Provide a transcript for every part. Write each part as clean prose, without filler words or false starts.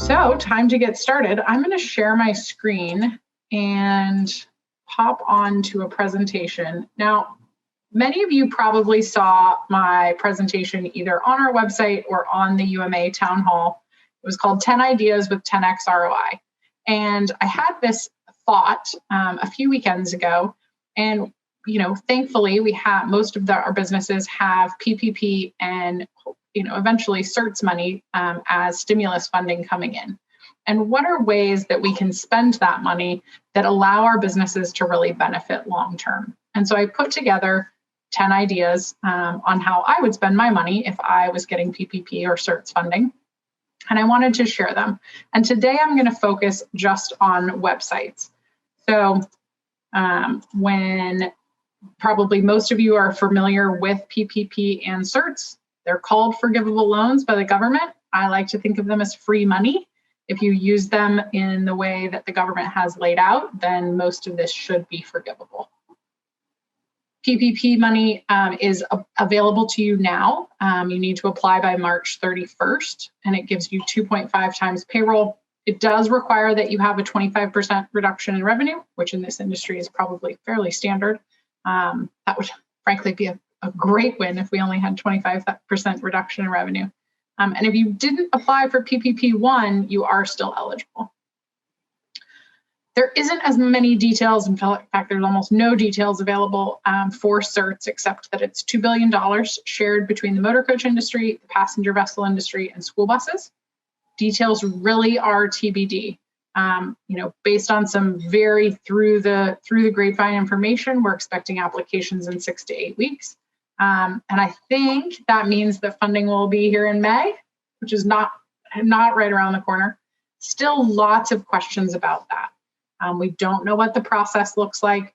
So time to get started. I'm going to share my screen and pop onto a presentation. Now, many of you probably saw my presentation either on our website or on the UMA town hall. It was called 10 Ideas with 10x ROI. And I had this thought a few weekends ago, and thankfully we have most of our businesses have PPP and eventually CERTS money as stimulus funding coming in. And what are ways that we can spend that money that allow our businesses to really benefit long term? And so I put together 10 ideas on how I would spend my money if I was getting PPP or CERTS funding. And I wanted to share them. And today I'm going to focus just on websites. So when probably most of you are familiar with PPP and CERTS, they're called forgivable loans by the government. I like to think of them as free money. If you use them in the way that the government has laid out, then most of this should be forgivable. PPP money is available to you now. You need to apply by March 31st, and it gives you 2.5 times payroll. It does require that you have a 25% reduction in revenue, which in this industry is probably fairly standard. That would frankly be a great win if we only had 25% reduction in revenue. And if you didn't apply for PPP 1, you are still eligible. There isn't as many details. In fact, there's almost no details available for CERTS, except that it's $2 billion shared between the motor coach industry, the passenger vessel industry, and school buses. Details really are TBD. Based on some very through the grapevine information, we're expecting applications in 6 to 8 weeks. And I think that means that funding will be here in May, which is not right around the corner. Still lots of questions about that. We don't know what the process looks like.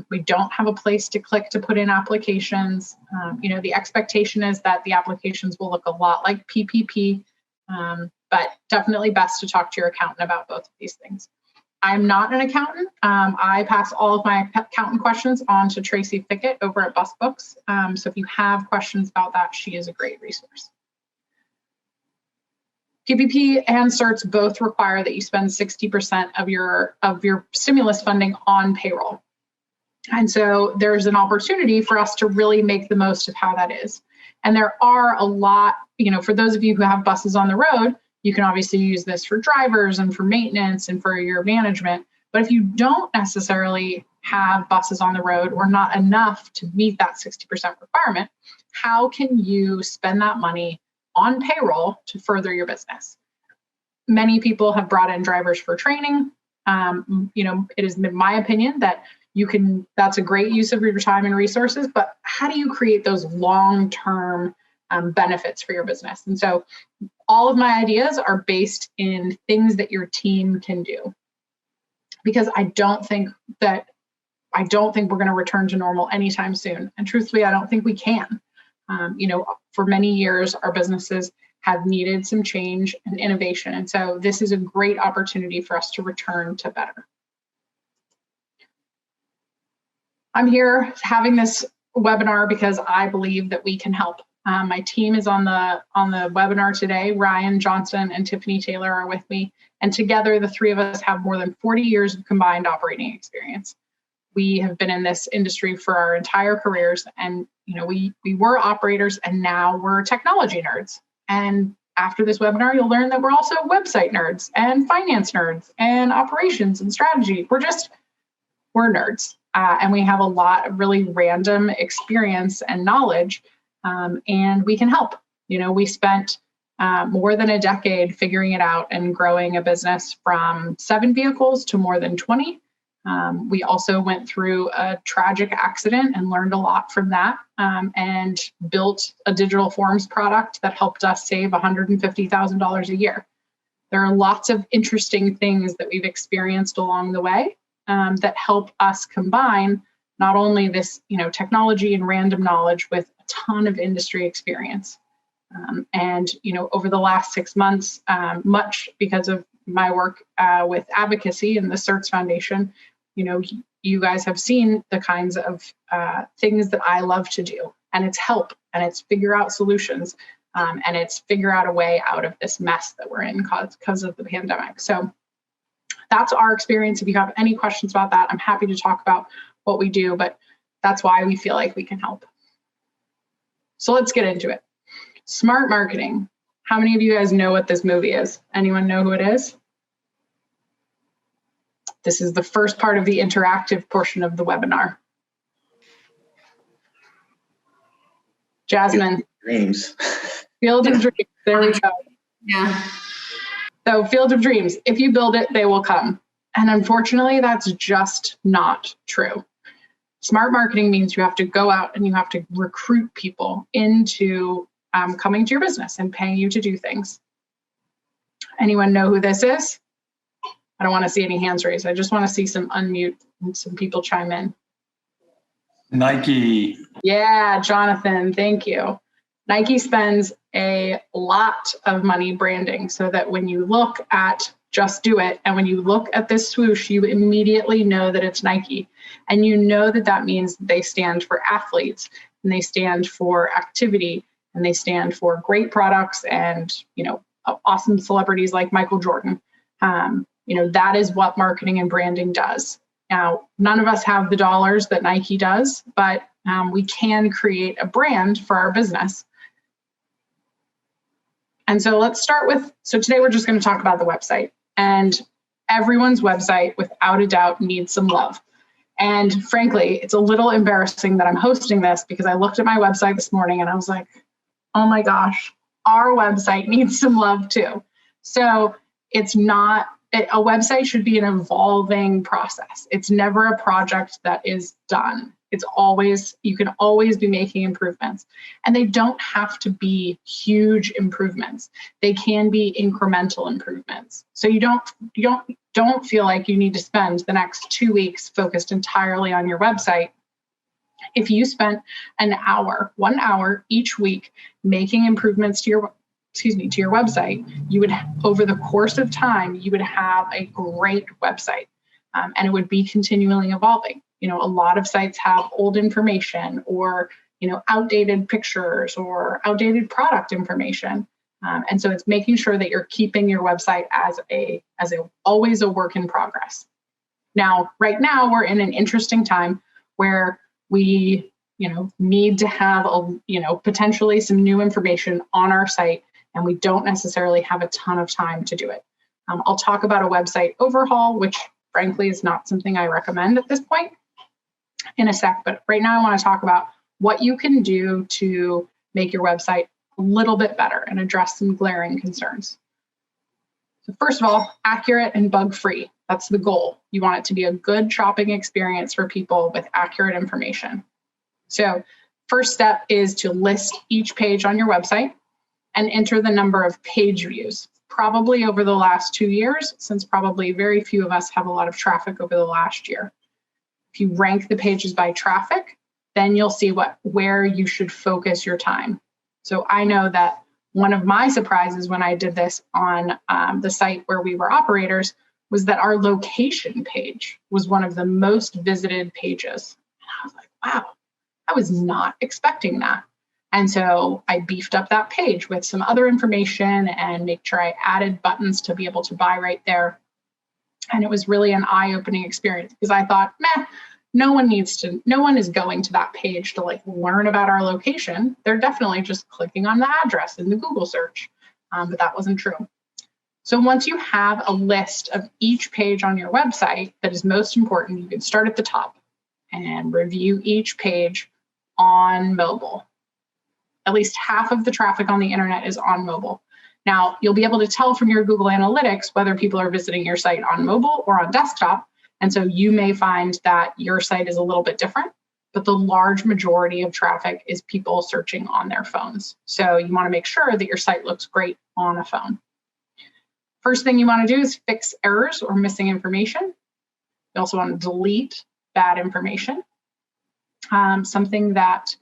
We don't have a place to click to put in applications. The expectation is that the applications will look a lot like PPP, but definitely best to talk to your accountant about both of these things. I'm not an accountant. I pass all of my accountant questions on to Tracy Fickett over at BusBooks. So if you have questions about that, she is a great resource. PPP and CERTS both require that you spend 60% of your stimulus funding on payroll. And so there's an opportunity for us to really make the most of how that is. And there are a lot, for those of you who have buses on the road, you can obviously use this for drivers and for maintenance and for your management. But if you don't necessarily have buses on the road or not enough to meet that 60% requirement, how can you spend that money on payroll to further your business? Many people have brought in drivers for training. It has been my opinion that that's a great use of your time and resources, but how do you create those long-term benefits for your business? And so all of my ideas are based in things that your team can do, because I don't think we're going to return to normal anytime soon. And truthfully, I don't think we can. For many years, our businesses have needed some change and innovation. And so this is a great opportunity for us to return to better. I'm here having this webinar because I believe that we can help. My team is on the webinar today. Ryan Johnson and Tiffany Taylor are with me. And together, the three of us have more than 40 years of combined operating experience. We have been in this industry for our entire careers, and we were operators, and now we're technology nerds. And after this webinar, you'll learn that we're also website nerds and finance nerds and operations and strategy. We're nerds, and we have a lot of really random experience and knowledge, and we can help. We spent more than a decade figuring it out and growing a business from 7 vehicles to more than 20. We also went through a tragic accident and learned a lot from that, and built a digital forms product that helped us save $150,000 a year. There are lots of interesting things that we've experienced along the way that help us combine not only this technology and random knowledge with a ton of industry experience. And over the last 6 months, much because of my work with advocacy and the CERTS Foundation, you guys have seen the kinds of things that I love to do, and it's help and it's figure out solutions. And it's figure out a way out of this mess that we're in because of the pandemic. So that's our experience. If you have any questions about that, I'm happy to talk about what we do, but that's why we feel like we can help. So let's get into it. Smart marketing. How many of you guys know what this movie is? Anyone know who it is? This is the first part of the interactive portion of the webinar. Jasmine. Dreams. Field of Dreams. There we go. Yeah. So Field of Dreams, if you build it, they will come. And unfortunately, that's just not true. Smart marketing means you have to go out and you have to recruit people into coming to your business and paying you to do things. Anyone know who this is? I don't want to see any hands raised. I just want to see some unmute and some people chime in. Nike. Yeah, Jonathan, thank you. Nike spends a lot of money branding so that when you look at Just Do It and when you look at this swoosh, you immediately know that it's Nike. And you know that that means they stand for athletes and they stand for activity and they stand for great products and, you know, awesome celebrities like Michael Jordan. You know, that is what marketing and branding does. Now, none of us have the dollars that Nike does, but we can create a brand for our business. And so let's start with, so today we're just going to talk about the website. And everyone's website, without a doubt, needs some love. And frankly, it's a little embarrassing that I'm hosting this because I looked at my website this morning and I was like, oh my gosh, our website needs some love too. So it's not, a website should be an evolving process. It's never a project that is done. It's always, you can always be making improvements. And they don't have to be huge improvements. They can be incremental improvements. So you don't feel like you need to spend the next 2 weeks focused entirely on your website. If you spent an hour, 1 hour each week making improvements to your website, you would, over the course of time, you would have a great website, and it would be continually evolving. You know, a lot of sites have old information or, you know, outdated pictures or outdated product information. And so it's making sure that you're keeping your website as always a work in progress. Now, right now we're in an interesting time where we, you know, need to have potentially some new information on our site, and we don't necessarily have a ton of time to do it. I'll talk about a website overhaul, which frankly is not something I recommend at this point, in a sec. But right now I want to talk about what you can do to make your website a little bit better and address some glaring concerns. So first of all, accurate and bug-free. That's the goal. You want it to be a good shopping experience for people with accurate information. So first step is to list each page on your website and enter the number of page views, probably over the last 2 years, since probably very few of us have a lot of traffic over the last year. If you rank the pages by traffic, then you'll see where you should focus your time. So I know that one of my surprises when I did this on the site where we were operators was that our location page was one of the most visited pages. And I was like, wow, I was not expecting that. And so I beefed up that page with some other information and make sure I added buttons to be able to buy right there. And it was really an eye-opening experience because I thought, no one is going to that page to like learn about our location. They're definitely just clicking on the address in the Google search, but that wasn't true. So once you have a list of each page on your website that is most important, you can start at the top and review each page on mobile. At least half of the traffic on the internet is on mobile. Now, you'll be able to tell from your Google Analytics whether people are visiting your site on mobile or on desktop. And so you may find that your site is a little bit different, but the large majority of traffic is people searching on their phones. So you want to make sure that your site looks great on a phone. First thing you want to do is fix errors or missing information. You also want to delete bad information. Something that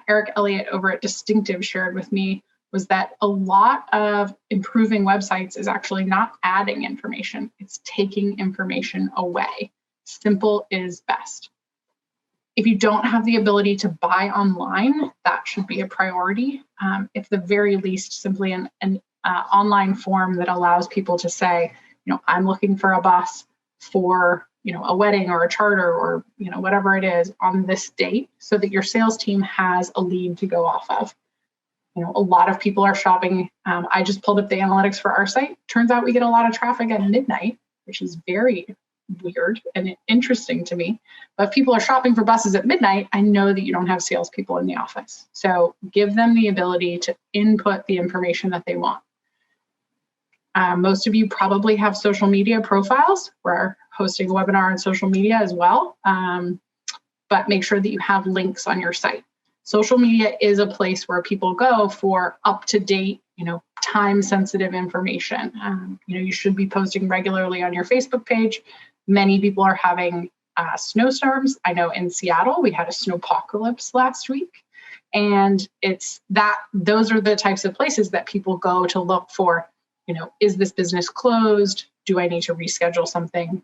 Eric Elliott over at Distinctive shared with me was that a lot of improving websites is actually not adding information, it's taking information away. Simple is best. If you don't have the ability to buy online, that should be a priority. At the very least, simply an online form that allows people to say, I'm looking for a bus for, a wedding or a charter or, whatever it is on this date, so that your sales team has a lead to go off of. A lot of people are shopping. I just pulled up the analytics for our site. Turns out we get a lot of traffic at midnight, which is very weird and interesting to me. But if people are shopping for buses at midnight, I know that you don't have salespeople in the office. So give them the ability to input the information that they want. Most of you probably have social media profiles. We're hosting a webinar on social media as well, but make sure that you have links on your site. Social media is a place where people go for up-to-date, time-sensitive information. You should be posting regularly on your Facebook page. Many people are having snowstorms. I know in Seattle, we had a snowpocalypse last week. And those are the types of places that people go to look for, is this business closed? Do I need to reschedule something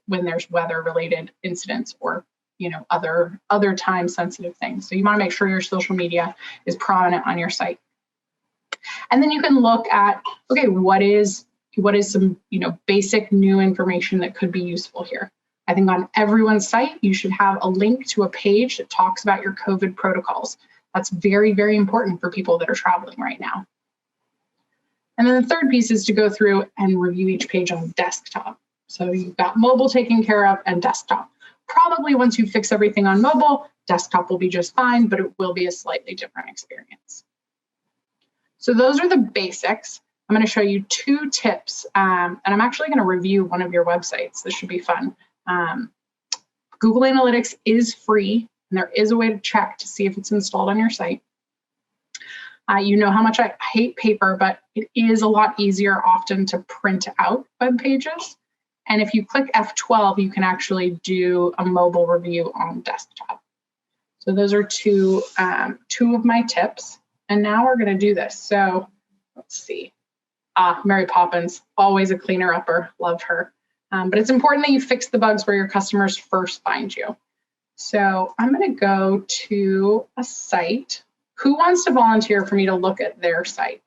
when there's weather-related incidents or other time-sensitive things. So you want to make sure your social media is prominent on your site. And then you can look at, okay, what is some, basic new information that could be useful here. I think on everyone's site, you should have a link to a page that talks about your COVID protocols. That's very, very important for people that are traveling right now. And then the third piece is to go through and review each page on desktop. So you've got mobile taken care of and desktop. Probably once you fix everything on mobile, desktop will be just fine, but it will be a slightly different experience. So those are the basics. I'm going to show you 2 tips, and I'm actually going to review one of your websites. This should be fun. Google Analytics is free, and there is a way to check to see if it's installed on your site. You know how much I hate paper, but it is a lot easier often to print out web pages. And if you click F12, you can actually do a mobile review on desktop. So those are two of my tips. And now we're going to do this. So let's see. Mary Poppins, always a cleaner upper. Love her. But it's important that you fix the bugs where your customers first find you. So I'm going to go to a site. Who wants to volunteer for me to look at their site?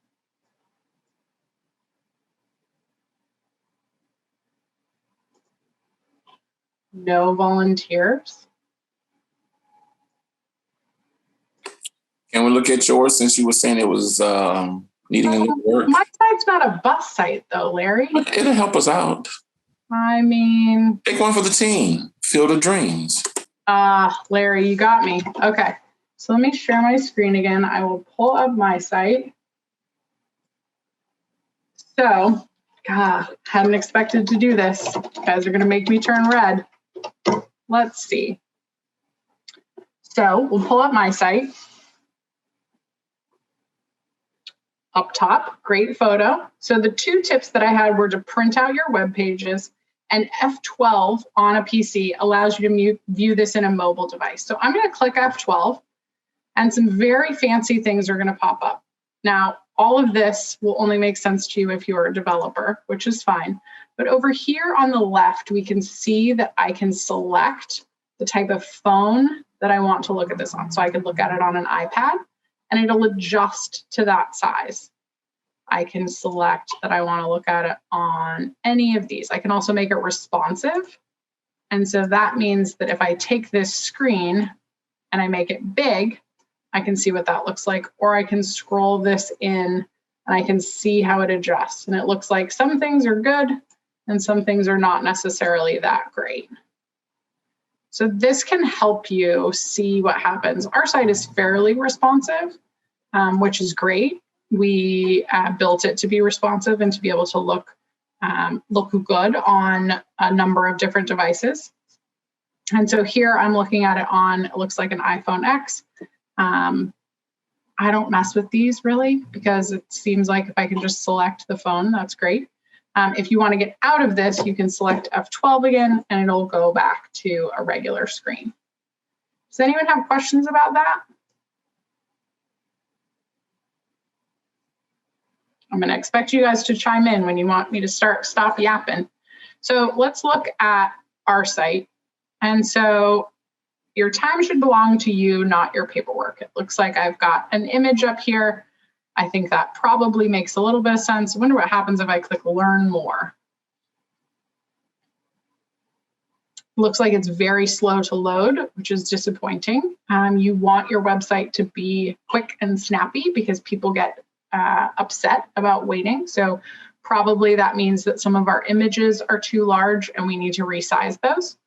No volunteers. Can we look at yours since you were saying it was needing a little work? My site's not a bus site though, Larry. It'll help us out. I mean, Take one for the team. Field of Dreams. Larry, you got me. Okay, so let me share my screen again. I will pull up my site. So, hadn't expected to do this. You guys are going to make me turn red. Let's see. So we'll pull up my site. Up top, great photo. So the 2 tips that I had were to print out your web pages, and F12 on a PC allows you to view this in a mobile device. So I'm going to click F12, and some very fancy things are going to pop up. Now, all of this will only make sense to you if you're a developer, which is fine. But over here on the left, we can see that I can select the type of phone that I want to look at this on. So I could look at it on an iPad, and it'll adjust to that size. I can select that I want to look at it on any of these. I can also make it responsive. And so that means that if I take this screen and I make it big, I can see what that looks like, or I can scroll this in and I can see how it adjusts. And it looks like some things are good and some things are not necessarily that great. So this can help you see what happens. Our site is fairly responsive, which is great. We built it to be responsive and to be able to look good on a number of different devices. And so here I'm looking at it on, it looks like an iPhone X. I don't mess with these really because it seems like if I can just select the phone, that's great. If you want to get out of this, you can select F12 again and it'll go back to a regular screen. Does anyone have questions about that? I'm going to expect you guys to chime in when you want me to stop yapping. So let's look at our site. And so your time should belong to you, not your paperwork. It looks like I've got an image up here. I think that probably makes a little bit of sense. I wonder what happens if I click learn more. Looks like it's very slow to load, which is disappointing. You want your website to be quick and snappy because people get upset about waiting. So probably that means that some of our images are too large and we need to resize those.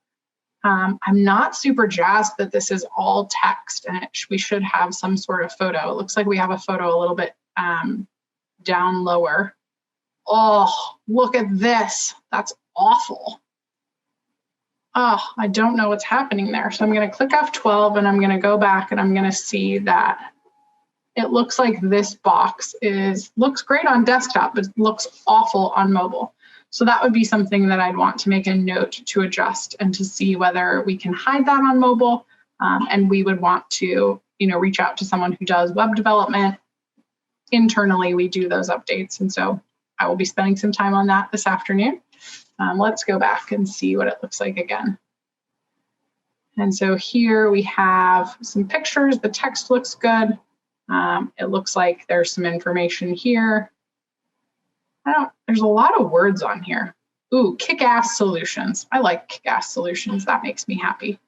I'm not super jazzed that this is all text and we should have some sort of photo. It looks like we have a photo a little bit down lower. Oh, look at this. That's awful. Oh, I don't know what's happening there. So I'm going to click F12 and I'm going to go back and I'm going to see that it looks like this box looks great on desktop, but looks awful on mobile. So that would be something that I'd want to make a note to adjust and to see whether we can hide that on mobile. And we would want to, reach out to someone who does web development. Internally, we do those updates. And so I will be spending some time on that this afternoon. Let's go back and see what it looks like again. And so here we have some pictures. The text looks good. It looks like there's some information here. There's a lot of words on here. Ooh, kick-ass solutions. I like kick-ass solutions. That makes me happy.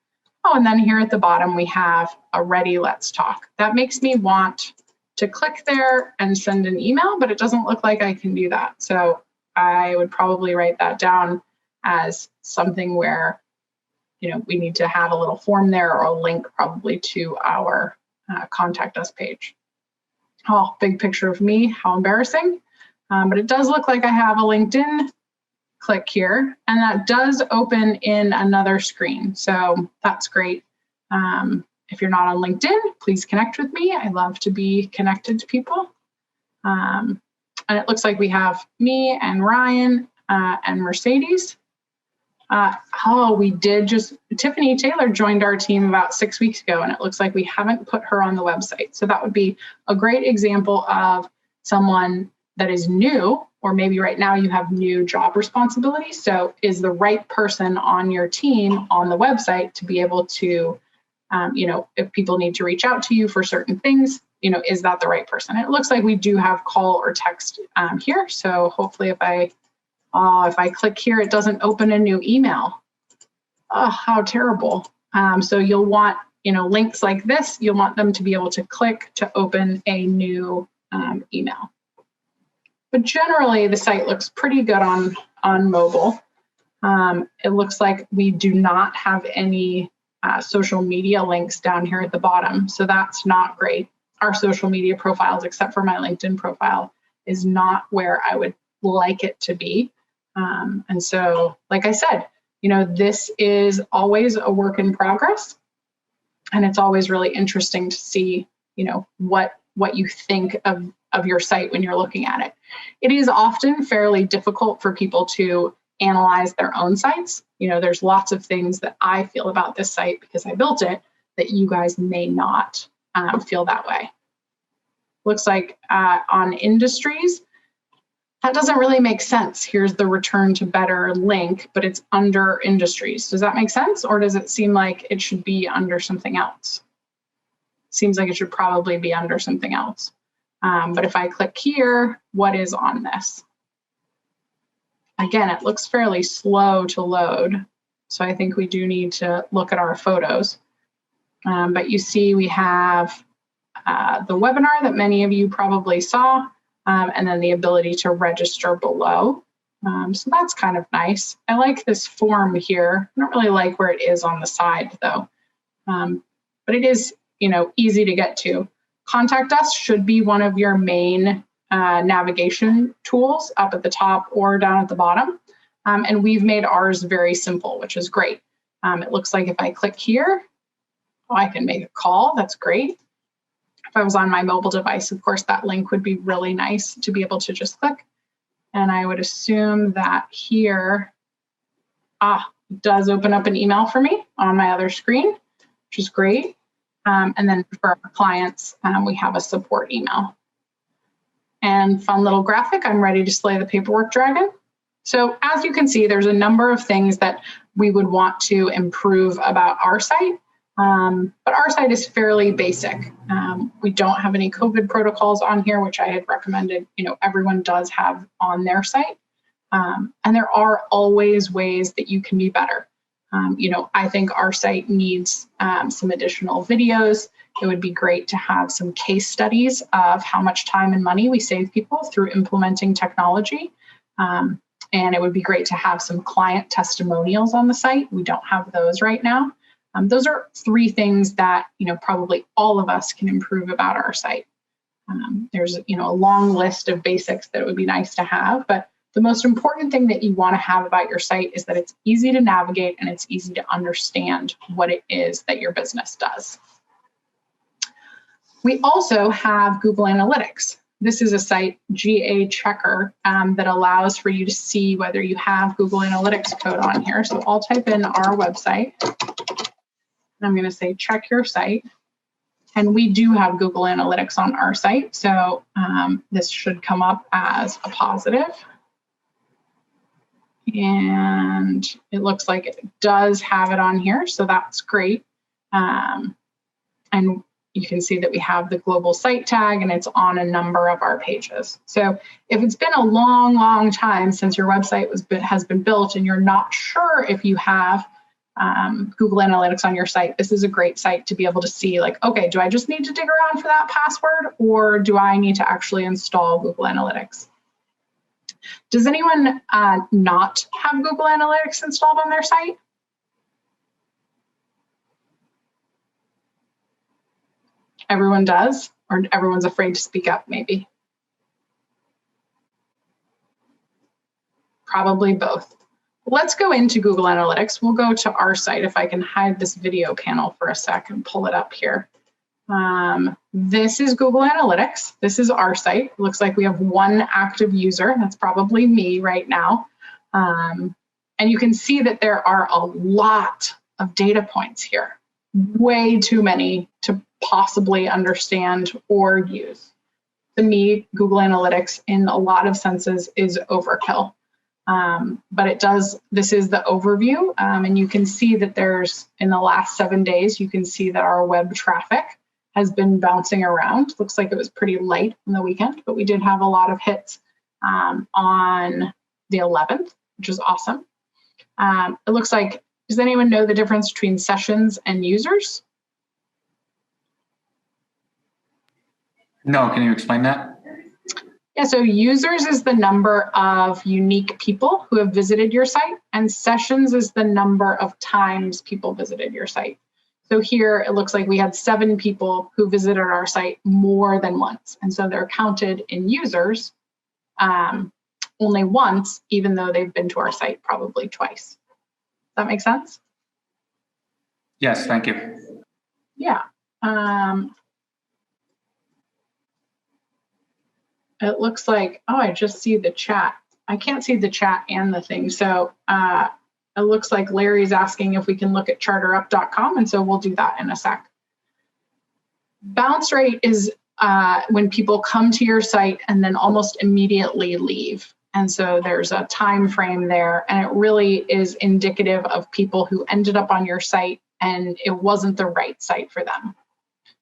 Oh, and then here at the bottom, we have a ready, let's talk. That makes me want to click there and send an email, but it doesn't look like I can do that. So I would probably write that down as something where, we need to have a little form there or a link probably to our contact us page. Oh, big picture of me, how embarrassing. But it does look like I have a LinkedIn. Click here, and that does open in another screen. So that's great. If you're not on LinkedIn, please connect with me. I love to be connected to people. And it looks like we have me and Ryan and Mercedes. We did Tiffany Taylor joined our team about 6 weeks ago, and it looks like we haven't put her on the website. So that would be a great example of someone that is new, or maybe right now you have new job responsibilities. So is the right person on your team on the website to be able to, if people need to reach out to you for certain things, is that the right person? It looks like we do have call or text here. So hopefully if I click here, it doesn't open a new email. Oh, how terrible. So you'll want, links like this, you'll want them to be able to click to open a new email. But generally the site looks pretty good on mobile. It looks like we do not have any social media links down here at the bottom. So that's not great. Our social media profiles, except for my LinkedIn profile, is not where I would like it to be. And so, like I said, this is always a work in progress. And it's always really interesting to see, what you think of your site when you're looking at it. It is often fairly difficult for people to analyze their own sites. There's lots of things that I feel about this site because I built it that you guys may not feel that way. Looks like on industries, that doesn't really make sense. Here's the return to better link, but it's under industries. Does that make sense? Or does it seem like it should be under something else? Seems like it should probably be under something else. But if I click here, what is on this? Again, it looks fairly slow to load. So I think we do need to look at our photos. But you see we have the webinar that many of you probably saw, and then the ability to register below. So that's kind of nice. I like this form here. I don't really like where it is on the side though. But it is, easy to get to. Contact us should be one of your main navigation tools up at the top or down at the bottom. And we've made ours very simple, which is great. It looks like if I click here, I can make a call. That's great. If I was on my mobile device, of course, that link would be really nice to be able to just click. And I would assume that here, it does open up an email for me on my other screen, which is great. And then for our clients, we have a support email. And fun little graphic, I'm ready to slay the paperwork dragon. So as you can see, there's a number of things that we would want to improve about our site. But our site is fairly basic. We don't have any COVID protocols on here, which I had recommended, everyone does have on their site. And there are always ways that you can be better. I think our site needs some additional videos. It would be great to have some case studies of how much time and money we save people through implementing technology. And it would be great to have some client testimonials on the site. We don't have those right now. Those are 3 things that, probably all of us can improve about our site. There's, a long list of basics that it would be nice to have, but the most important thing that you want to have about your site is that it's easy to navigate and it's easy to understand what it is that your business does. We also have Google Analytics. This is a site, GA Checker, that allows for you to see whether you have Google Analytics code on here. So I'll type in our website. And I'm going to say, check your site. And we do have Google Analytics on our site. So this should come up as a positive. And it looks like it does have it on here. So that's great. And you can see that we have the global site tag and it's on a number of our pages. So if it's been a long, long time since your website has been built and you're not sure if you have Google Analytics on your site, this is a great site to be able to see, like, okay, do I just need to dig around for that password or do I need to actually install Google Analytics? Does anyone not have Google Analytics installed on their site? Everyone does, or everyone's afraid to speak up, maybe? Probably both. Let's go into Google Analytics. We'll go to our site. If I can hide this video panel for a sec and pull it up here. This is Google Analytics. This is our site. It looks like we have 1 active user. That's probably me right now. And you can see that there are a lot of data points here. Way too many to possibly understand or use. To me, Google Analytics in a lot of senses is overkill. But this is the overview, and you can see that there's, in the last 7 days, you can see that our web traffic has been bouncing around. Looks like it was pretty light on the weekend, but we did have a lot of hits on the 11th, which is awesome. It looks like, does anyone know the difference between sessions and users? No, can you explain that? Yeah, so users is the number of unique people who have visited your site, and sessions is the number of times people visited your site. So here it looks like we had 7 people who visited our site more than once. And so they're counted in users only once, even though they've been to our site probably twice. Does that make sense? Yes, thank you. Yeah. It looks like, oh, I just see the chat. I can't see the chat and the thing. So it looks like Larry's asking if we can look at charterup.com. And so we'll do that in a sec. Bounce rate is when people come to your site and then almost immediately leave. And so there's a time frame there. And it really is indicative of people who ended up on your site and it wasn't the right site for them.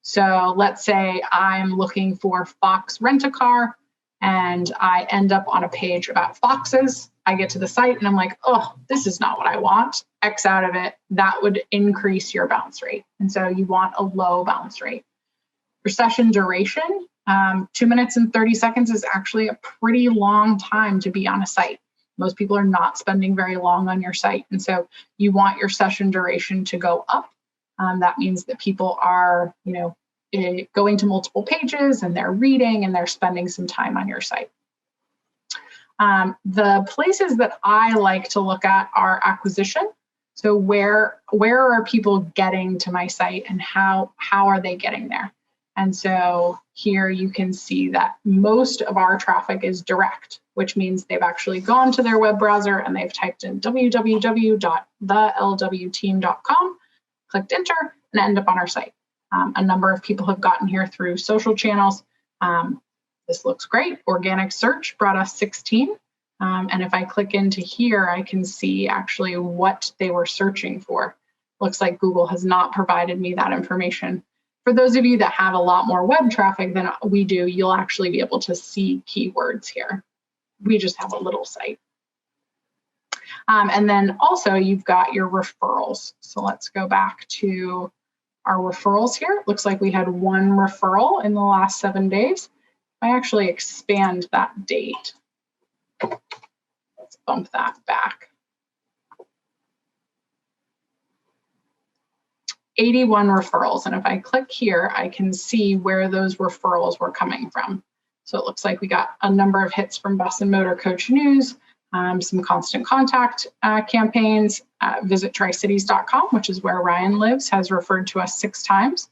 So let's say I'm looking for Fox Rent-A-Car and I end up on a page about foxes. I get to the site and I'm like, oh, this is not what I want. X out of it. That would increase your bounce rate. And so you want a low bounce rate. For session duration, 2 minutes and 30 seconds is actually a pretty long time to be on a site. Most people are not spending very long on your site. And so you want your session duration to go up. That means that people are, going to multiple pages and they're reading and they're spending some time on your site. The places that I like to look at are acquisition. So where are people getting to my site and how are they getting there? And so here you can see that most of our traffic is direct, which means they've actually gone to their web browser and they've typed in www.thelwteam.com, clicked enter, and end up on our site. A number of people have gotten here through social channels. This looks great. Organic search brought us 16. And if I click into here, I can see actually what they were searching for. Looks like Google has not provided me that information. For those of you that have a lot more web traffic than we do, you'll actually be able to see keywords here. We just have a little site. And then also you've got your referrals. So let's go back to our referrals here. It looks like we had 1 referral in the last 7 days. I actually expand that date. Let's bump that back. 81 referrals. And if I click here, I can see where those referrals were coming from. So it looks like we got a number of hits from Bus and Motor Coach News, some Constant Contact campaigns. Visit tricities.com, which is where Ryan lives, has referred to us 6 times,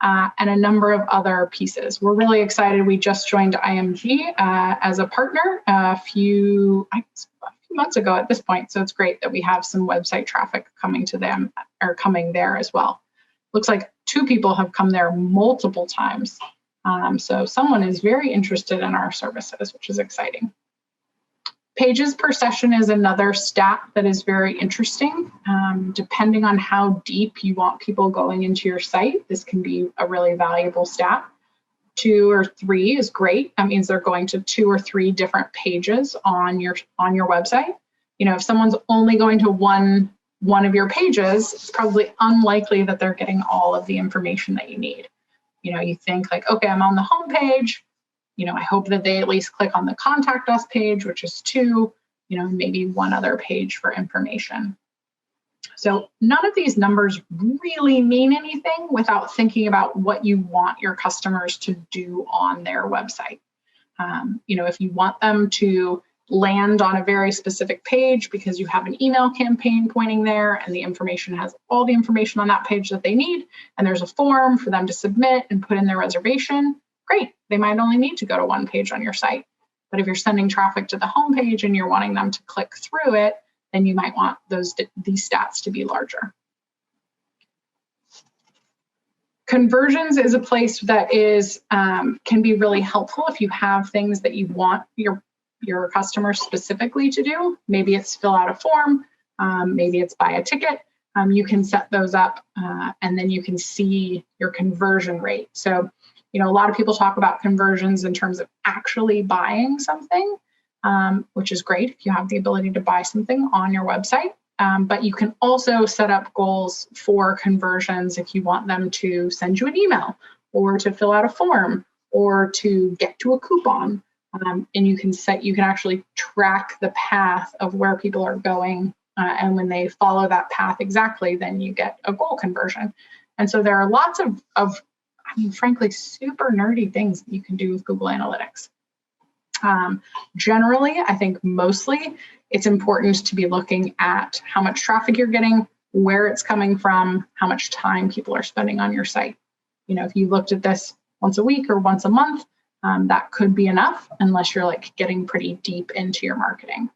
and a number of other pieces. We're really excited. We just joined IMG as a partner a few months ago at this point. So it's great that we have some website traffic coming to them or coming there as well. Looks like 2 people have come there multiple times. So someone is very interested in our services, which is exciting. Pages per session is another stat that is very interesting. Depending on how deep you want people going into your site, this can be a really valuable stat. 2 or 3 is great. That means they're going to 2 or 3 different pages on your website. You know, if someone's only going to one of your pages, it's probably unlikely that they're getting all of the information that you need. You know, you think like, okay, I'm on the home page. You know, I hope that they at least click on the contact us page, which is 2, you know, maybe 1 other page for information. So none of these numbers really mean anything without thinking about what you want your customers to do on their website. You know, if you want them to land on a very specific page because you have an email campaign pointing there and the information has all the information on that page that they need, and there's a form for them to submit and put in their reservation, great. They might only need to go to 1 page on your site. But if you're sending traffic to the home page and you're wanting them to click through it, then you might want these stats to be larger. Conversions is a place that is can be really helpful if you have things that you want your customers specifically to do. Maybe it's fill out a form, maybe it's buy a ticket. You can set those up and then you can see your conversion rate. So, you know, a lot of people talk about conversions in terms of actually buying something, which is great if you have the ability to buy something on your website. But you can also set up goals for conversions if you want them to send you an email or to fill out a form or to get to a coupon. And you can actually track the path of where people are going. And when they follow that path exactly, then you get a goal conversion. And so there are lots of I mean, frankly, super nerdy things that you can do with Google Analytics. Generally, I think mostly it's important to be looking at how much traffic you're getting, where it's coming from, how much time people are spending on your site. You know, if you looked at this once a week or once a month, that could be enough unless you're like getting pretty deep into your marketing.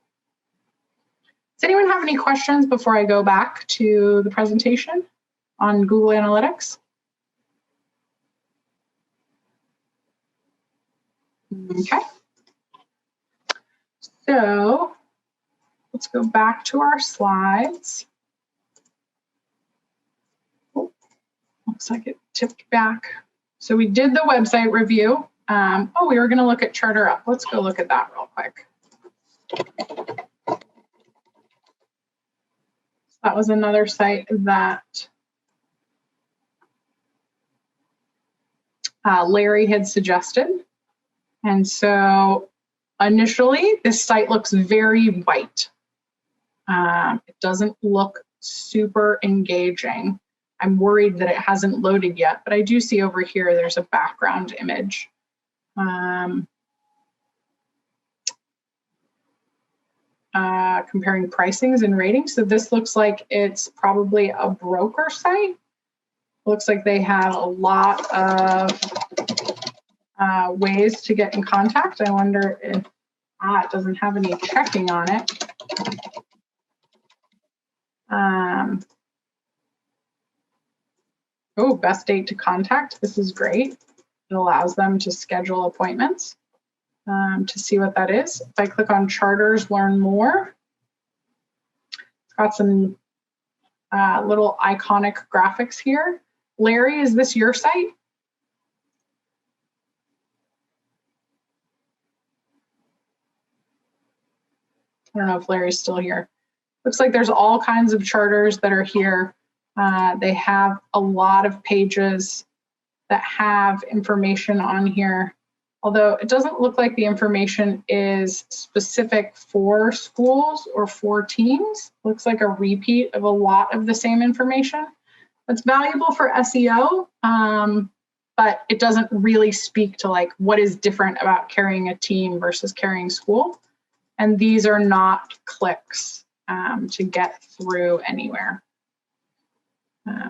Does anyone have any questions before I go back to the presentation on Google Analytics? Okay. So let's go back to our slides. Oh, looks like it tipped back. So we did the website review. We were going to look at Charter Up. Let's go look at that real quick. That was another site that Larry had suggested. And so initially, this site looks very white. It doesn't look super engaging. I'm worried that it hasn't loaded yet, but I do see over here there's a background image. Comparing pricings and ratings. So this looks like it's probably a broker site. Looks like they have a lot of ways to get in contact. I wonder if it doesn't have any checking on it. Best date to contact. This is great. It allows them to schedule appointments to see what that is. If I click on Charters, learn more, it's got some little iconic graphics here. Larry, is this your site? I don't know if Larry's still here. Looks like there's all kinds of charters that are here. They have a lot of pages that have information on here, although it doesn't look like the information is specific for schools or for teams. Looks like a repeat of a lot of the same information. It's valuable for SEO, but it doesn't really speak to like what is different about carrying a team versus carrying school. And these are not clicks to get through anywhere.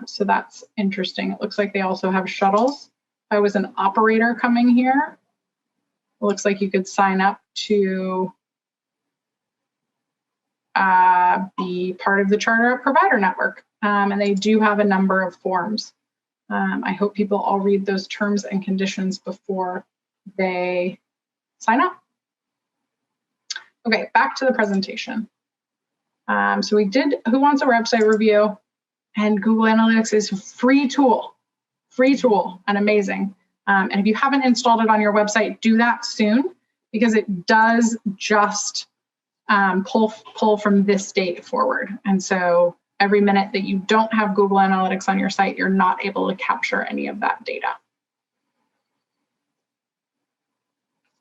So that's interesting. It looks like they also have shuttles. If I was an operator coming here, it looks like you could sign up to be part of the Charter Provider Network. And they do have a number of forms. I hope people all read those terms and conditions before they sign up. Okay, back to the presentation. So we did Who Wants a Website Review, and Google Analytics is a free tool and amazing. And if you haven't installed it on your website, do that soon, because it does just pull from this date forward. And so every minute that you don't have Google Analytics on your site, you're not able to capture any of that data.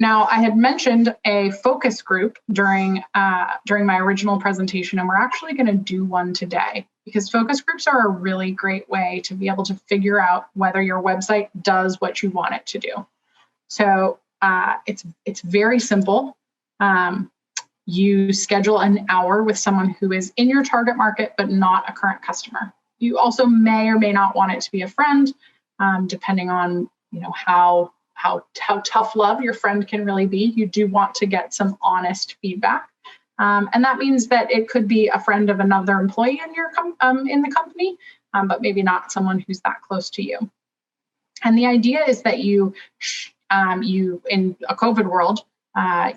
Now, I had mentioned a focus group during my original presentation, and we're actually going to do one today, because focus groups are a really great way to be able to figure out whether your website does what you want it to do. So it's very simple. You schedule an hour with someone who is in your target market but not a current customer. You also may or may not want it to be a friend, depending on how tough love your friend can really be. You do want to get some honest feedback. And that means that it could be a friend of another employee in your in the company, but maybe not someone who's that close to you. And the idea is that you in a COVID world,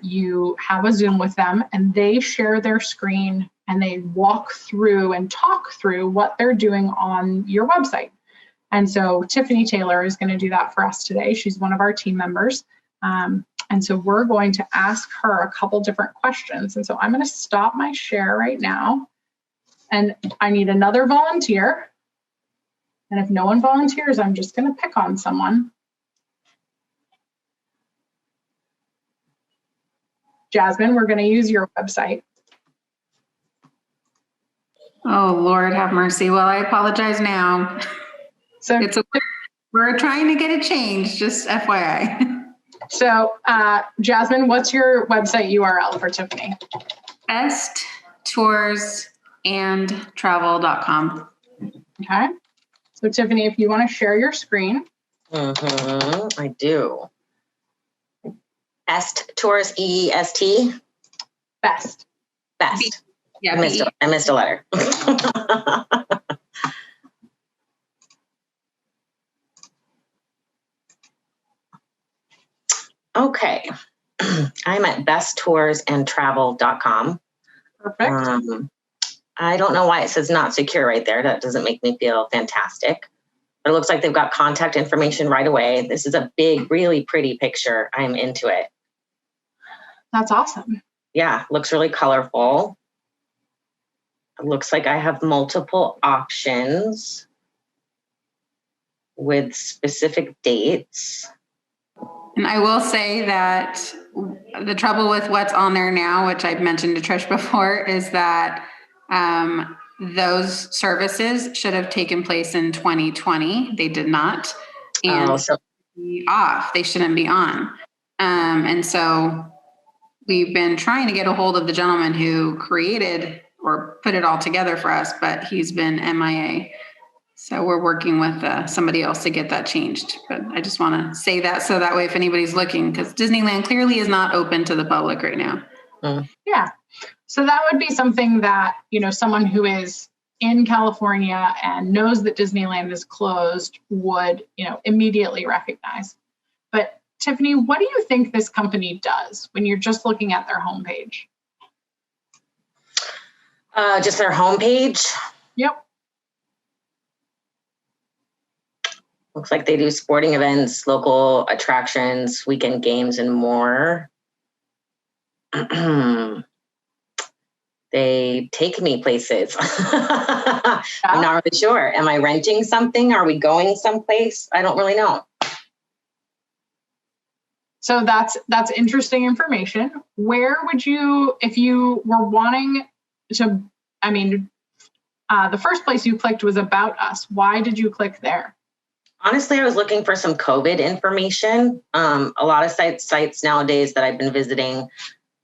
you have a Zoom with them and they share their screen and they walk through and talk through what they're doing on your website. And so Tiffany Taylor is going to do that for us today. She's one of our team members. And so we're going to ask her a couple different questions. And so I'm going to stop my share right now. And I need another volunteer. And if no one volunteers, I'm just going to pick on someone. Jasmine, we're going to use your website. Oh, Lord, have mercy. Well, I apologize now. So we're trying to get it changed, just FYI. So Jasmine, what's your website URL for Tiffany? besttoursandtravel.com. Okay. So Tiffany, if you want to share your screen. I do. Est Tours, EEST. Best. Best. Yeah, I missed a letter. Okay. I'm at besttoursandtravel.com. Perfect. I don't know why it says not secure right there. That doesn't make me feel fantastic. But it looks like they've got contact information right away. This is a big, really pretty picture. I'm into it. That's awesome. Yeah, looks really colorful. It looks like I have multiple options with specific dates. And I will say that the trouble with what's on there now, which I've mentioned to Trish before, is that those services should have taken place in 2020. They did not. And be off. They shouldn't be on. And so we've been trying to get a hold of the gentleman who created or put it all together for us, but he's been MIA. So we're working with somebody else to get that changed. But I just want to say that so that way if anybody's looking, because Disneyland clearly is not open to the public right now. Yeah. So that would be something that, someone who is in California and knows that Disneyland is closed would, immediately recognize. But Tiffany, what do you think this company does when you're just looking at their homepage? Just their homepage? Yep. Looks like they do sporting events, local attractions, weekend games, and more. They take me places. I'm not really sure. Am I renting something? Are we going someplace? I don't really know. So that's interesting information. Where would you, if you were wanting to, the first place you clicked was About Us. Why did you click there? Honestly, I was looking for some COVID information. A lot of sites nowadays that I've been visiting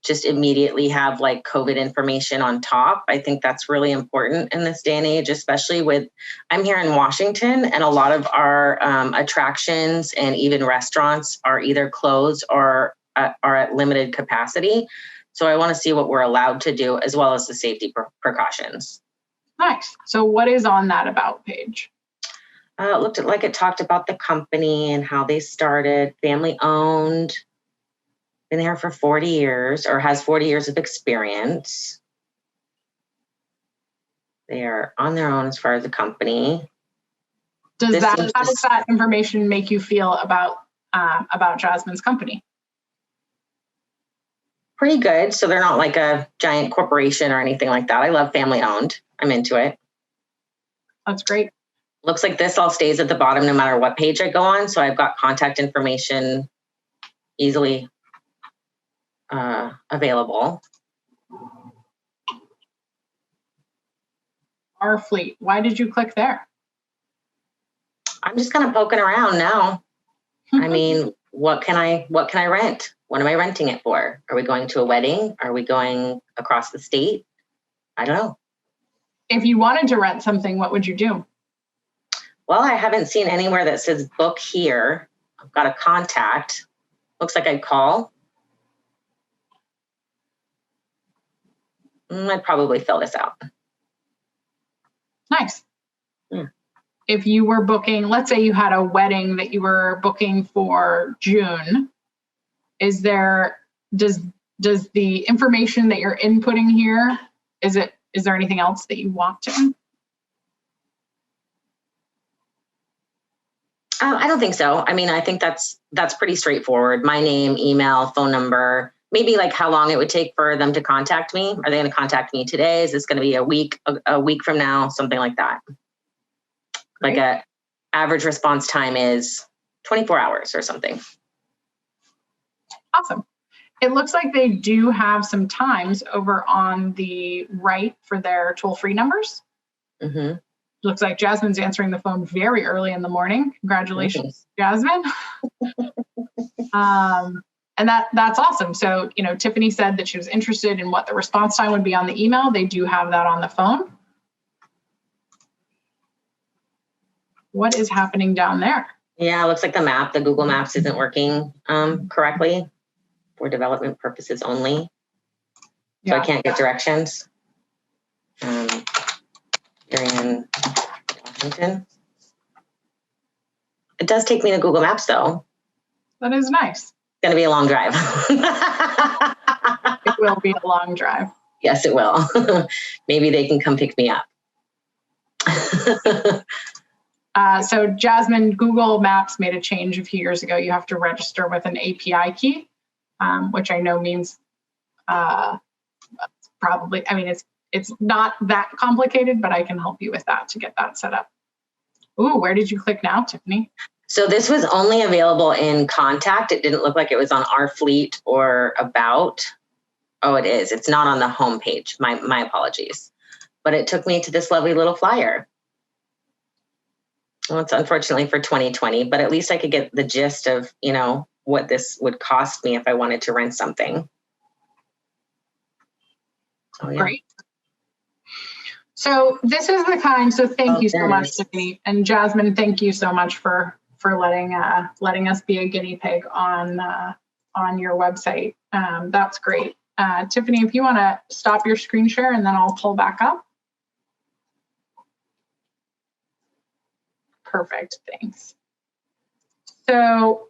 just immediately have like COVID information on top. I think that's really important in this day and age, especially I'm here in Washington, and a lot of our attractions and even restaurants are either closed or are at limited capacity. So I want to see what we're allowed to do, as well as the safety precautions. Nice. So what is on that About page? It looked like it talked about the company and how they started, family owned, been there for 40 years or has 40 years of experience. They are on their own as far as the company. How does that information make you feel about Jasmine's company? Pretty good. So they're not like a giant corporation or anything like that. I love family owned. I'm into it. That's great. Looks like this all stays at the bottom no matter what page I go on. So I've got contact information easily available. Our fleet. Why did you click there? I'm just kind of poking around now. I mean, what can I rent? What am I renting it for? Are we going to a wedding? Are we going across the state? I don't know. If you wanted to rent something, what would you do? Well, I haven't seen anywhere that says book here. I've got a contact. Looks like I'd call. I'd probably fill this out. Nice. Yeah. If you were booking, let's say you had a wedding that you were booking for June, does the information that you're inputting here, is there anything else that you want to? I don't think so. I mean, I think that's pretty straightforward. My name, email, phone number, maybe like how long it would take for them to contact me. Are they going to contact me today? Is this going to be a week from now? Something like that. Great. Like a average response time is 24 hours or something. Awesome. It looks like they do have some times over on the right for their toll-free numbers. Mm-hmm. Looks like Jasmine's answering the phone very early in the morning. Congratulations, Jasmine. And that's awesome. So, Tiffany said that she was interested in what the response time would be on the email. They do have that on the phone. What is happening down there? Yeah, it looks like the Google Maps isn't working correctly for development purposes only. So I can't get directions. Here in Washington. It does take me to Google Maps though. That is nice. It's going to be a long drive. It will be a long drive. Yes, it will. Maybe they can come pick me up. So Jasmine, Google Maps made a change a few years ago. You have to register with an API key, which I know means probably, it's not that complicated, but I can help you with that to get that set up. Ooh, where did you click now, Tiffany? So this was only available in contact. It didn't look like it was on our fleet or about. Oh, it is. It's not on the homepage. My apologies. But it took me to this lovely little flyer. Well, it's unfortunately for 2020, but at least I could get the gist of, what this would cost me if I wanted to rent something. Oh, yeah. Great. So this is the kind, so thank you so much, Tiffany. And Jasmine, thank you so much for letting us be a guinea pig on your website. That's great. Tiffany, if you want to stop your screen share and then I'll pull back up. Perfect, thanks. So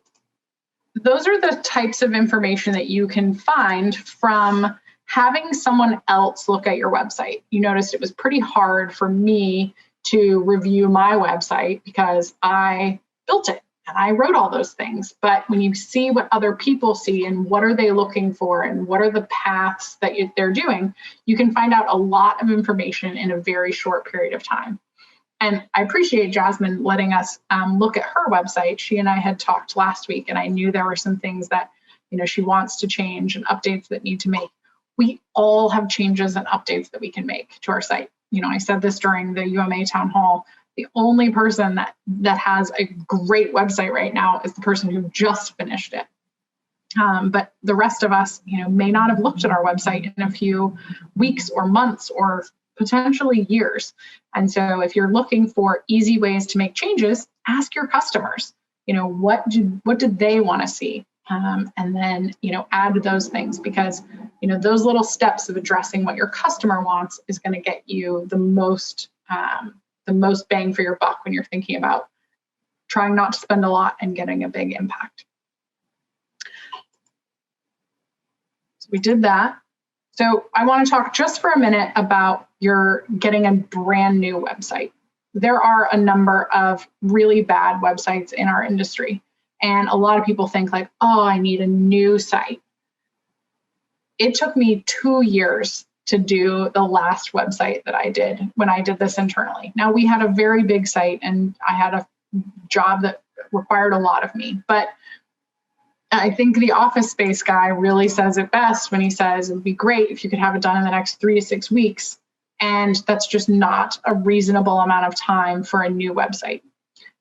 those are the types of information that you can find from having someone else look at your website. You noticed it was pretty hard for me to review my website because I built it and I wrote all those things. But when you see what other people see and what are they looking for and what are the paths that they're doing, you can find out a lot of information in a very short period of time. And I appreciate Jasmine letting us look at her website. She and I had talked last week, and I knew there were some things that, she wants to change and updates that need to make. We all have changes and updates that we can make to our site. I said this during the UMA town hall. The only person that has a great website right now is the person who just finished it. But the rest of us, may not have looked at our website in a few weeks or months or potentially years. And so if you're looking for easy ways to make changes, ask your customers, what did they want to see? And then, add those things, because, those little steps of addressing what your customer wants is going to get you the most bang for your buck when you're thinking about trying not to spend a lot and getting a big impact. So we did that. So I want to talk just for a minute about your getting a brand new website. There are a number of really bad websites in our industry. And a lot of people think like, oh, I need a new site. It took me 2 years to do the last website that I did when I did this internally. Now, we had a very big site and I had a job that required a lot of me. But I think the Office Space guy really says it best when he says it would be great if you could have it done in the next 3 to 6 weeks. And that's just not a reasonable amount of time for a new website.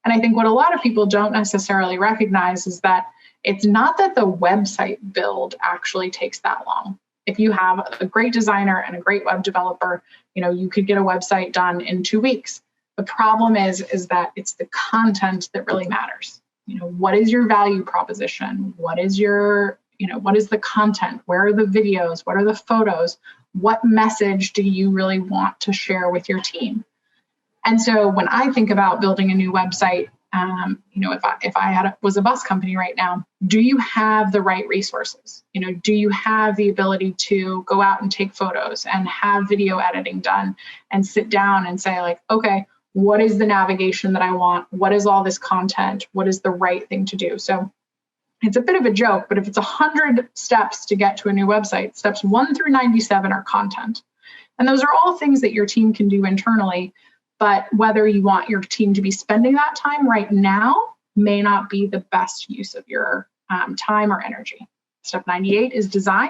And I think what a lot of people don't necessarily recognize is that it's not that the website build actually takes that long. If you have a great designer and a great web developer, you could get a website done in 2 weeks. The problem is that it's the content that really matters. What is your value proposition? What is what is the content? Where are the videos? What are the photos? What message do you really want to share with your team? And so when I think about building a new website, if I was a bus company right now, do you have the right resources? Do you have the ability to go out and take photos and have video editing done and sit down and say like, okay, what is the navigation that I want? What is all this content? What is the right thing to do? So it's a bit of a joke, but if it's 100 steps to get to a new website, steps 1 through 97 are content. And those are all things that your team can do internally. But whether you want your team to be spending that time right now may not be the best use of your time or energy. Step 98 is design.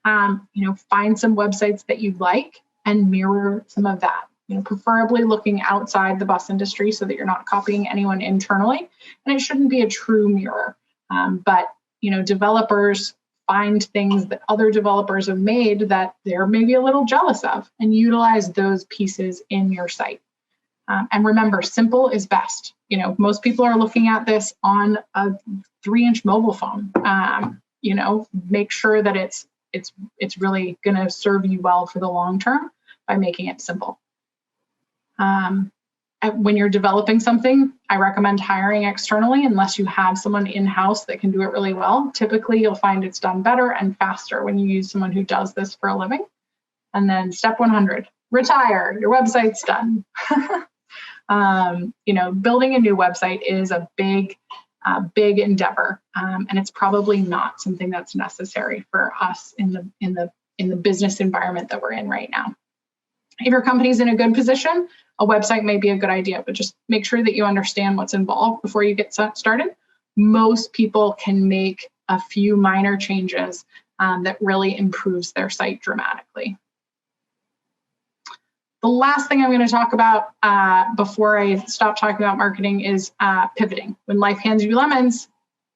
Find some websites that you like and mirror some of that. Preferably looking outside the bus industry so that you're not copying anyone internally. And it shouldn't be a true mirror. But developers find things that other developers have made that they're maybe a little jealous of and utilize those pieces in your site. And remember, simple is best. Most people are looking at this on a 3-inch mobile phone. Make sure that it's really going to serve you well for the long term by making it simple. When you're developing something, I recommend hiring externally unless you have someone in-house that can do it really well. Typically, you'll find it's done better and faster when you use someone who does this for a living. And then step 100, retire. Your website's done. Building a new website is a big endeavor, and it's probably not something that's necessary for us in the business environment that we're in right now. If your company's in a good position, a website may be a good idea, but just make sure that you understand what's involved before you get started. Most people can make a few minor changes that really improves their site dramatically. The last thing I'm going to talk about before I stop talking about marketing is pivoting. When life hands you lemons,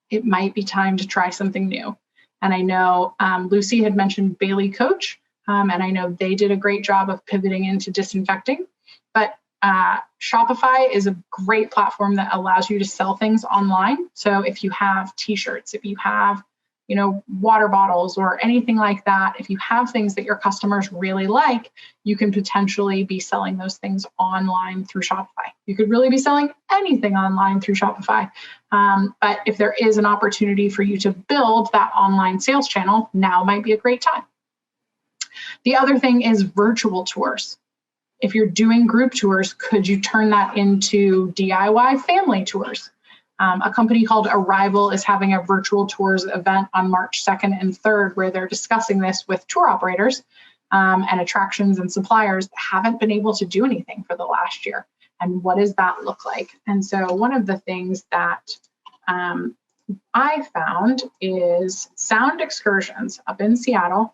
it might be time to try something new. And I know Lucy had mentioned Bailey Coach, and I know they did a great job of pivoting into disinfecting. But Shopify is a great platform that allows you to sell things online. So if you have t-shirts, if you have water bottles or anything like that, if you have things that your customers really like, you can potentially be selling those things online through Shopify. You could really be selling anything online through Shopify. But if there is an opportunity for you to build that online sales channel, now might be a great time. The other thing is virtual tours. If you're doing group tours, could you turn that into DIY family tours? A company called Arrival is having a virtual tours event on March 2nd and 3rd, where they're discussing this with tour operators and attractions and suppliers that haven't been able to do anything for the last year. And what does that look like? And so one of the things that I found is Sound Excursions up in Seattle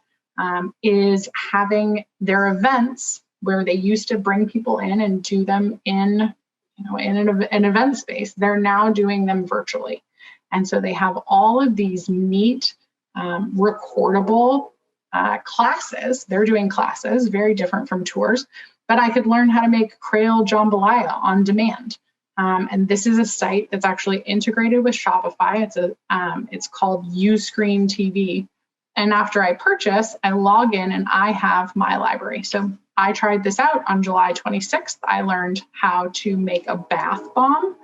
is having their events where they used to bring people in and do them in an event space. They're now doing them virtually. And so they have all of these neat recordable classes. They're doing classes, very different from tours, but I could learn how to make Crayola jambalaya on demand. And this is a site that's actually integrated with Shopify. It's called Uscreen TV. And after I purchase, I log in and I have my library. So I tried this out on July 26th. I learned how to make a bath bomb.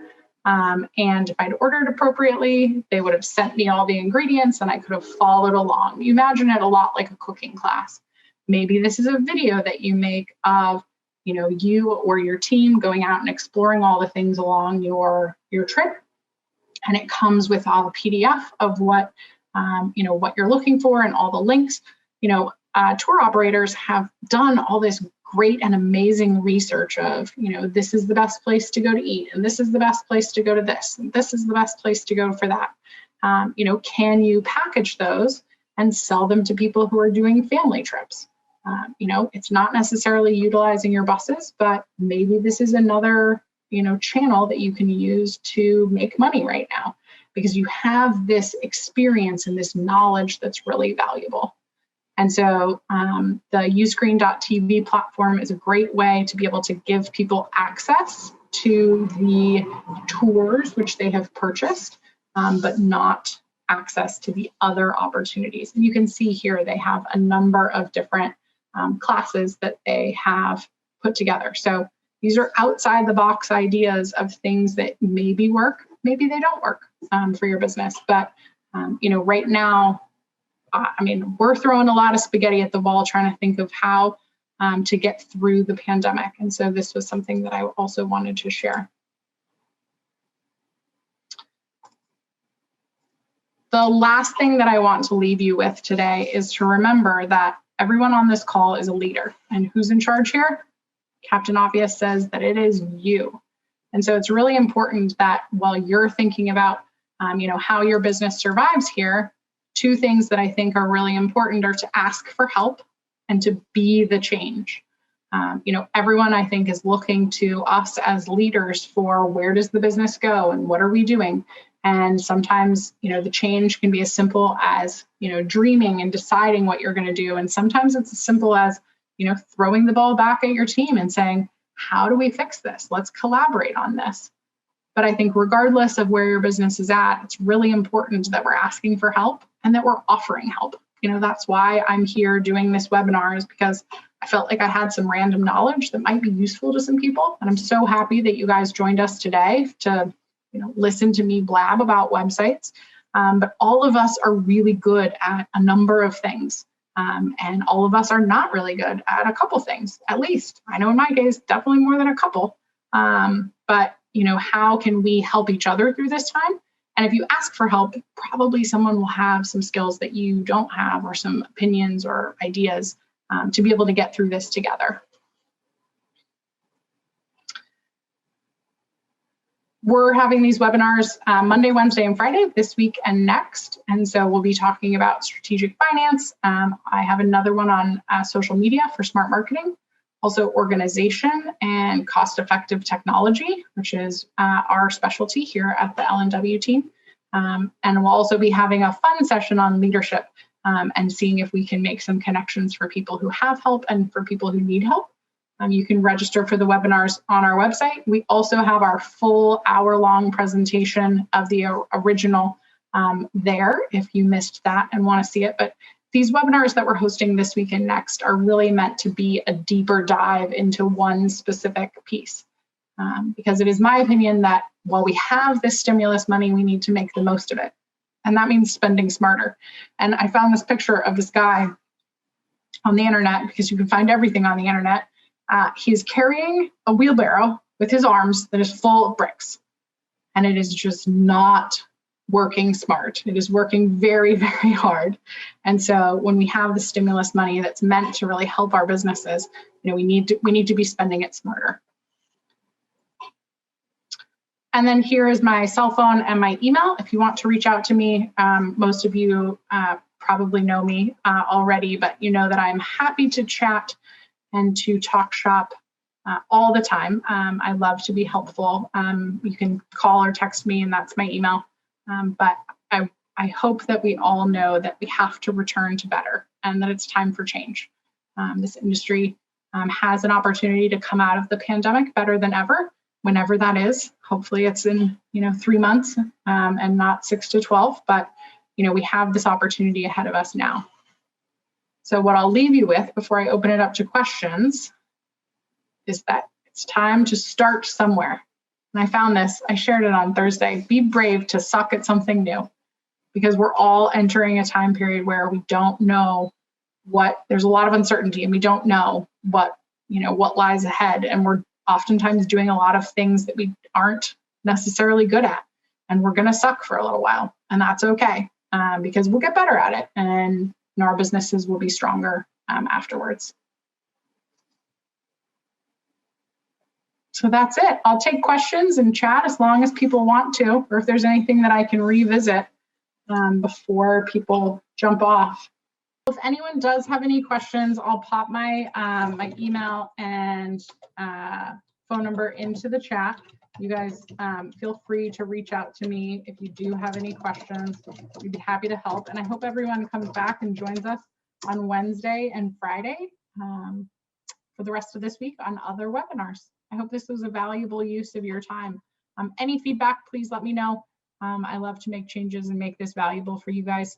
And if I'd ordered appropriately, they would have sent me all the ingredients and I could have followed along. You imagine it a lot like a cooking class. Maybe this is a video that you make of, you or your team going out and exploring all the things along your trip. And it comes with all the PDF of what you're looking for and all the links. Tour operators have done all this great and amazing research of, this is the best place to go to eat, and this is the best place to go to this, and this is the best place to go for that. Can you package those and sell them to people who are doing family trips? It's not necessarily utilizing your buses, but maybe this is another, channel that you can use to make money right now, because you have this experience and this knowledge that's really valuable. And so the Uscreen.tv platform is a great way to be able to give people access to the tours which they have purchased, but not access to the other opportunities. And you can see here they have a number of different classes that they have put together. So these are outside the box ideas of things that maybe work, maybe they don't work for your business. But right now, we're throwing a lot of spaghetti at the wall trying to think of how to get through the pandemic. And so this was something that I also wanted to share. The last thing that I want to leave you with today is to remember that everyone on this call is a leader. And who's in charge here? Captain Obvious says that it is you. And so it's really important that while you're thinking about how your business survives here, two things that I think are really important are to ask for help and to be the change. Everyone I think is looking to us as leaders for where does the business go and what are we doing? And sometimes, the change can be as simple as, dreaming and deciding what you're going to do. And sometimes it's as simple as, throwing the ball back at your team and saying, how do we fix this? Let's collaborate on this. But I think regardless of where your business is at, it's really important that we're asking for help and that we're offering help. That's why I'm here doing this webinar, is because I felt like I had some random knowledge that might be useful to some people. And I'm so happy that you guys joined us today to listen to me blab about websites. But all of us are really good at a number of things. And all of us are not really good at a couple things, at least. I know in my case, definitely more than a couple. But how can we help each other through this time? And if you ask for help, probably someone will have some skills that you don't have, or some opinions or ideas to be able to get through this together. We're having these webinars Monday, Wednesday, and Friday this week and next. And so we'll be talking about strategic finance. I have another one on social media for smart marketing, also organization and cost-effective technology, which is our specialty here at the L&W team. And we'll also be having a fun session on leadership and seeing if we can make some connections for people who have help and for people who need help. You can register for the webinars on our website. We also have our full hour-long presentation of the original there if you missed that and want to see it. But these webinars that we're hosting this week and next are really meant to be a deeper dive into one specific piece. Because it is my opinion that while we have this stimulus money, we need to make the most of it. And that means spending smarter. And I found this picture of this guy on the internet, because you can find everything on the internet. He's carrying a wheelbarrow with his arms that is full of bricks. and it is just not working smart. It is working very, very hard. And so when we have the stimulus money that's meant to really help our businesses, we need to be spending it smarter. And then here is my cell phone and my email. If you want to reach out to me, most of you probably know me already, but you know that I'm happy to chat and to talk shop all the time. I love to be helpful. You can call or text me, and that's my email. But I hope that we all know that we have to return to better and that it's time for change. This industry has an opportunity to come out of the pandemic better than ever, whenever that is. Hopefully it's in 3 months and not 6 to 12, but we have this opportunity ahead of us now. So what I'll leave you with before I open it up to questions is that it's time to start somewhere. And I found this, I shared it on Thursday. Be brave to suck at something new, because we're all entering a time period where we don't know there's a lot of uncertainty, and we don't know what lies ahead. And we're oftentimes doing a lot of things that we aren't necessarily good at. And we're going to suck for a little while. And that's okay, because we'll get better at it, and our businesses will be stronger afterwards. So that's it. I'll take questions and chat as long as people want to, or if there's anything that I can revisit before people jump off. If anyone does have any questions, I'll pop my my email and phone number into the chat. You guys feel free to reach out to me if you do have any questions. We'd be happy to help. And I hope everyone comes back and joins us on Wednesday and Friday for the rest of this week on other webinars. I hope this was a valuable use of your time. Any feedback, please let me know. I love to make changes and make this valuable for you guys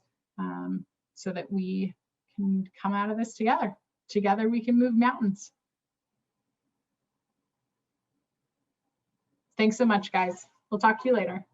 so that we can come out of this together. Together we can move mountains. Thanks so much, guys. We'll talk to you later.